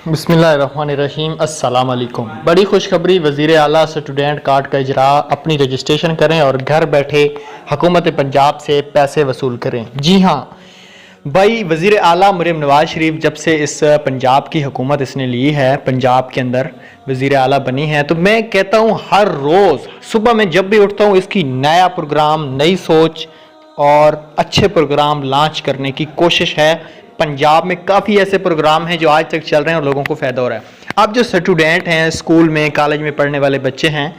बिस्मिल्लाहिर्रहमानिर्रहीम अस्सलाम वालेकुम। बड़ी खुशखबरी, वज़ीर आला स्टूडेंट कार्ड का इजरा, अपनी रजिस्ट्रेशन करें और घर बैठे हुकूमत पंजाब से पैसे वसूल करें। जी हाँ भाई, वज़ीर आला मरीम नवाज़ शरीफ जब से इस पंजाब की हुकूमत इसने ली है, पंजाब के अंदर वज़ीर आला बनी है, तो मैं कहता हूँ हर रोज़ सुबह मैं जब भी उठता हूँ इसकी नया प्रोग्राम, नई सोच और अच्छे प्रोग्राम लॉन्च करने की कोशिश है। पंजाब में काफ़ी ऐसे प्रोग्राम हैं जो आज तक चल रहे हैं और लोगों को फ़ायदा हो रहा है। अब जो स्टूडेंट हैं, स्कूल में कॉलेज में पढ़ने वाले बच्चे हैं,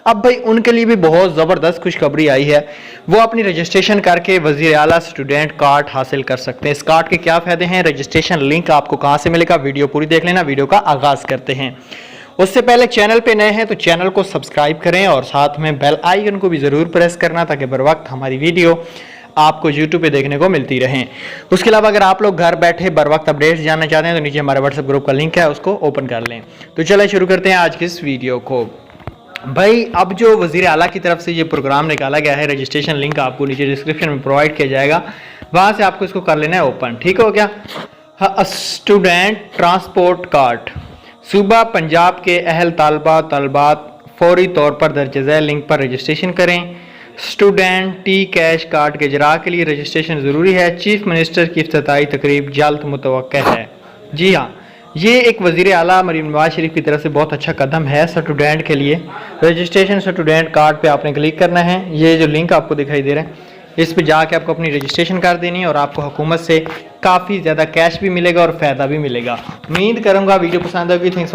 अब भाई उनके लिए भी बहुत ज़बरदस्त खुशखबरी आई है। वो अपनी रजिस्ट्रेशन करके वज़ीर आला स्टूडेंट कार्ड हासिल कर सकते हैं। इस कार्ड के क्या फ़ायदे हैं, रजिस्ट्रेशन लिंक आपको कहाँ से मिलेगा, वीडियो पूरी देख लेना। वीडियो का आगाज़ करते हैं। उससे पहले चैनल पे नए हैं तो चैनल को सब्सक्राइब करें और साथ में बेल आइकन को भी ज़रूर प्रेस करना ताकि बर वक्त हमारी वीडियो आपको YouTube पे देखने को मिलती रहें। उसके अलावा अगर आप लोग घर बैठे बर वक्त अपडेट्स जानना चाहते हैं तो नीचे हमारे व्हाट्सएप ग्रुप का लिंक है, उसको ओपन कर लें। तो चलिए शुरू करते हैं आज की इस वीडियो को। भाई अब जो वज़ीर आला की तरफ से ये प्रोग्राम निकाला गया है, रजिस्ट्रेशन लिंक आपको नीचे डिस्क्रिप्शन में प्रोवाइड किया जाएगा, वहाँ से आपको इसको कर लेना है ओपन। ठीक हो गया। हाँ, स्टूडेंट ट्रांसपोर्ट कार्ड सूबा पंजाब के अहल तलबात फौरी तौर पर दर्ज झैल लिंक पर रजिस्ट्रेशन करें। स्टूडेंट टी कैश कार्ड के इजरा के लिए रजिस्ट्रेशन ज़रूरी है। चीफ मिनिस्टर की इफ्तिताई तकरीब जल्द मुतवक्का है। जी हाँ, ये एक वज़ीर आला मरीम नवाज शरीफ की तरफ से बहुत अच्छा कदम है स्टूडेंट के लिए। रजिस्ट्रेशन स्टूडेंट कार्ड पे आपने क्लिक करना है। ये जो लिंक आपको दिखाई दे रहा है, इस पे जाके आपको अपनी रजिस्ट्रेशन कर देनी है और आपको हुकूमत से काफ़ी ज़्यादा कैश भी मिलेगा और फ़ायदा भी मिलेगा। उम्मीद करूँगा वीडियो पसंद होगी। Thanks for